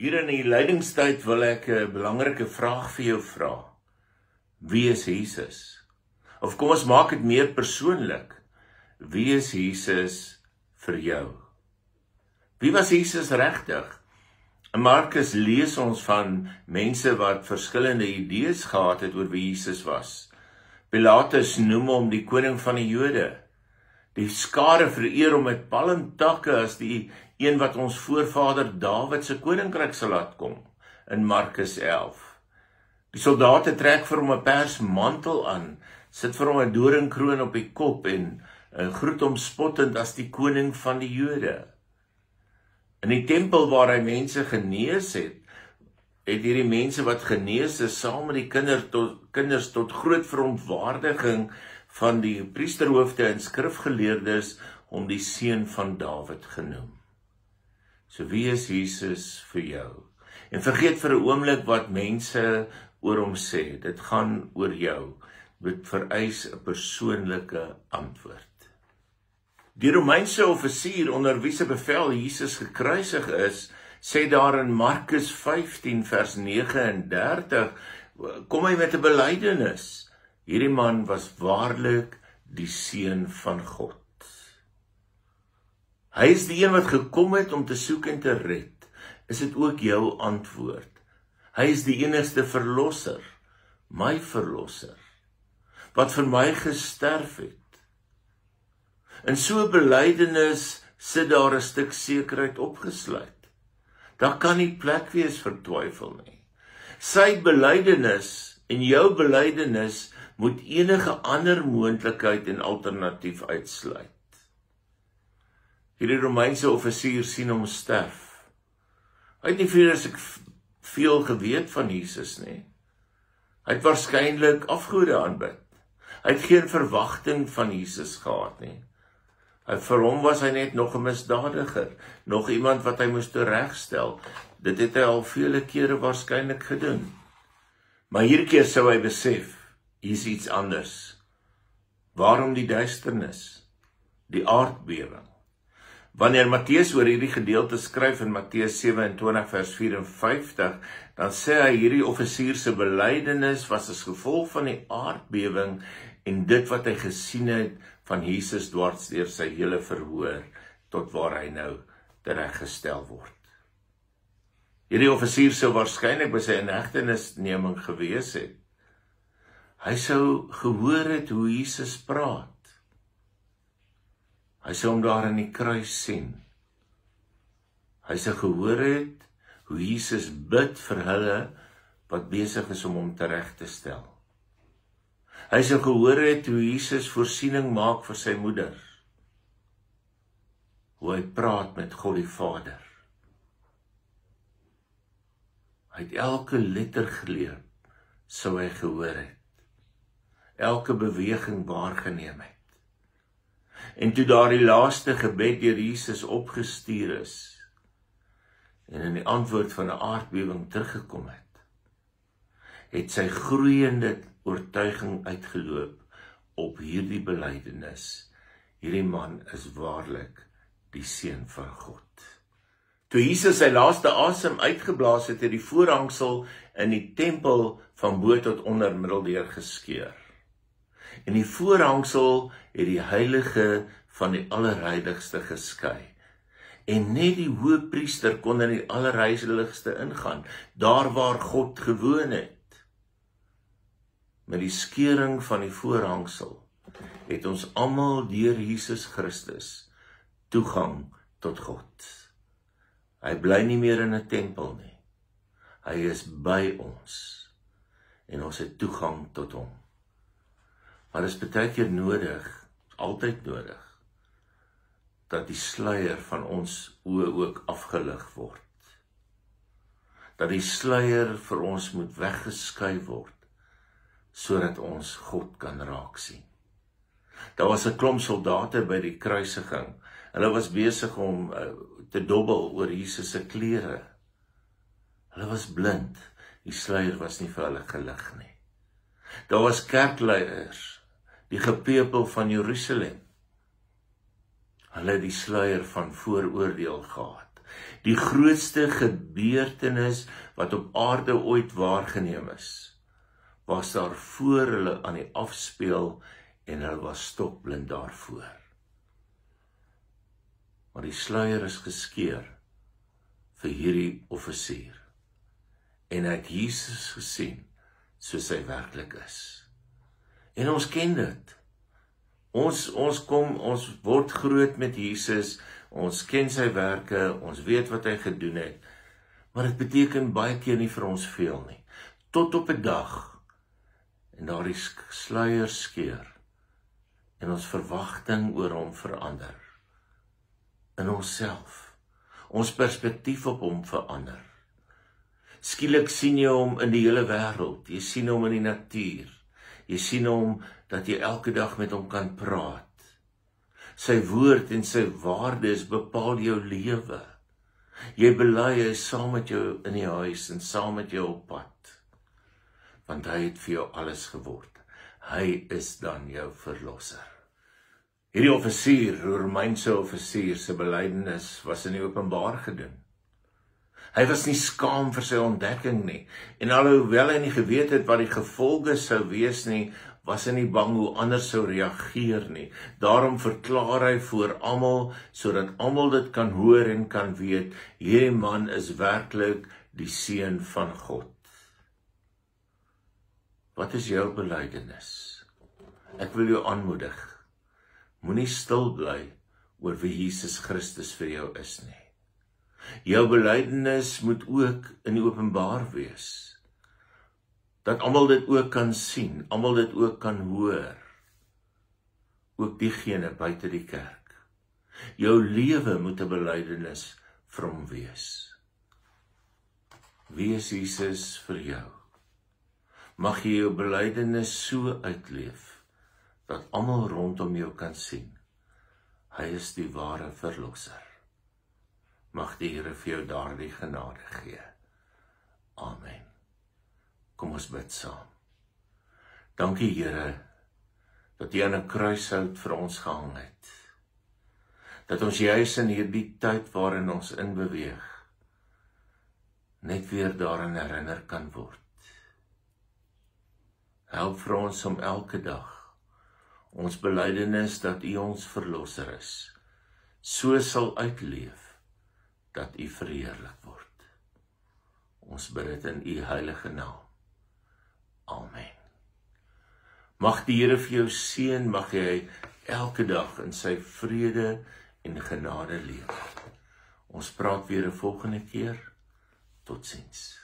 Hier in die lydingstyd wil ek 'n belangrike vraag vir jou vra. Wie is Jesus? Of kom ons maak dit meer persoonlik. Wie is Jesus vir jou? Wie was Jesus regtig? In Markus lees ons van mense wat verskillende idees gehad het oor wie Jesus was. Pilatus noem hom die koning van die Jode. Die skare vereer hom met palmtakke as die een wat ons voorvader Dawid se koninkryk sal laat kom, in Markus 11. Die soldate trek vir hom 'n persmantel aan, sit vir hom 'n doringkroon op die kop en groet hom spottend as die koning van die Jode. In die tempel waar hy mense genees het hierdie mense wat genees is saam met die kinders tot groot verontwaardiging van die priesterhoofde en skrifgeleerdes hom die seun van Dawid genoem. So wie is Jesus vir jou? En vergeet vir 'n oomblik wat mense oor hom sê. Dit gaan oor jou. Dit vereis 'n persoonlike antwoord. Die Romeinse offisier onder wie se bevel Jesus gekruisig is, sê daar in Markus 15 vers 39, kom hy met 'n belydenis. Hierdie man was waarlik die seun van God. Hy is die een wat gekom het om te soek en te red. Is dit ook jou antwoord? Hy is die enigste verlosser, my verlosser, wat vir my gesterf het. In so 'n belydenis sit daar 'n stuk sekerheid opgesluit. Daar kan nie plek wees vir twyfel nie. Sy belydenis en jou belydenis moet enige ander moontlikheid en alternatief uitsluit. Hierdie Romeinse offisier sien hom sterf. Hy het nie veel geweet van Jesus nie. Hy het waarskynlik afgode aanbid. Hy het geen verwagting van Jesus gehad nie. Vir hom was hy net nog 'n misdadiger, nog iemand wat hy moes teregstel. Dit het hy al vele kere waarskynlik gedoen. Maar hierdie keer sou hy besef, hier's iets anders. Waarom die duisternis? Die aardbewing. Wanneer Matteus oor hierdie gedeelte skryf in Matteus 27 vers 54, dan sê hy hierdie offisier se belydenis was as gevolg van die aardbewing en dit wat hy gesien het van Jesus dwars deur sy hele verhoor tot waar hy nou tereggestel word. Hierdie offisier sou waarskynlik by sy inhegtenisneming gewees het. Hy sou gehoor het hoe Jesus praat. Hy sou hom daar in die kruis sien. Hy sou gehoor het hoe Jesus bid vir hulle wat besig is om hom tereg te stel. Hy sou gehoor het hoe Jesus voorsiening maak vir sy moeder. Hoe hy praat met God die Vader. Hy het elke letter geleer, sou hy gehoor het. Elke beweging waargeneem het. En toe daar die laaste gebed deur Jesus opgestuur is, en in die antwoord van 'n aardbewing teruggekom het sy groeiende oortuiging uitgeloop op hierdie belydenis. Hierdie man is waarlik die seun van God. Toe Jesus sy laaste asem uitgeblaas het, het die voorhangsel in die tempel van bo tot onder middeldeur geskeur. En die voorhangsel het die heilige van die allerheiligste geskei. En net die hoëpriester kon in die allerheiligste ingaan, daar waar God gewoon het. Met die skeuring van die voorhangsel het ons almal deur Jesus Christus toegang tot God. Hy bly nie meer in 'n tempel nie. Hy is by ons en ons het toegang tot hom. Maar dit is baie keer nodig, altyd nodig, dat die sluier van ons oë ook afgelig word. Dat die sluier vir ons moet weggeskuif word, sodat ons God kan raak sien. Daar was 'n klomp soldate by die kruisiging. Hulle was besig om te dobbel oor Jesus se klere. Hulle was blind. Die sluier was nie vir hulle gelig nie. Daar was kerkleiers, die gepeupel van Jerusalem. Hulle het die sluier van vooroordeel gehad. Die grootste gebeurtenis wat op aarde ooit waargeneem is, was daar voor hulle aan die afspeel en hulle was stokblind daarvoor. Maar die sluier is geskeur vir hierdie offisier. En hy het Jesus gesien soos hy werklik is. En ons ken dit. Ons word groot met Jesus, ons ken sy werke, ons weet wat hy gedoen het, maar dit beteken baie keer nie vir ons veel nie. Tot op 'n dag, en daar die sluier skeur, en ons verwagting oor hom verander. In onsself, ons perspektief op hom verander. Skielik sien jy hom in die hele wêreld, jy sien hom in die natuur, jy sien hom dat jy elke dag met hom kan praat. Sy woord en sy waardes bepaal jou lewe. Jy bely hy is saam met jou in die huis en saam met jou op pad. Want hy het vir jou alles geword. Hy is dan jou verlosser. Hierdie offisier, Romeinse offisier se belydenis was in die openbaar gedoen. Hy was nie skaam vir sy ontdekking nie, en alhoewel hy nie geweet het wat die gevolge sou wees nie, was hy nie bang hoe anders sou reageer nie. Daarom verklaar hy voor almal, sodat almal dit kan hoor en kan weet, hierdie man is werklik die seun van God. Wat is jou belydenis? Ek wil jou aanmoedig, moenie stil bly oor wie Jesus Christus vir jou is nie. Jou belydenis moet ook in die openbaar wees, dat almal dit ook kan sien, almal dit ook kan hoor, ook diegene buite die kerk. Jou lewe moet 'n belydenis vir hom wees. Wie is Jesus vir jou? Mag jy jou belydenis so uitleef, dat almal rondom jou kan sien, hy is die ware verlosser. Mag die Here vir jou daardie genade gee. Amen. Kom ons bid saam. Dankie Here, dat jy aan 'n kruishout vir ons gehang het. Dat ons juis in hierdie tyd waarin ons inbeweeg, net weer daaraan herinner kan word. Help vir ons om elke dag ons belydenis dat U ons verlosser is, so sal uitleef, dat U verheerlik word. Ons bid dit in U heilige naam. Amen. Mag die Here vir jou seën, mag jy elke dag in sy vrede en genade leef. Ons praat weer 'n volgende keer. Totsiens.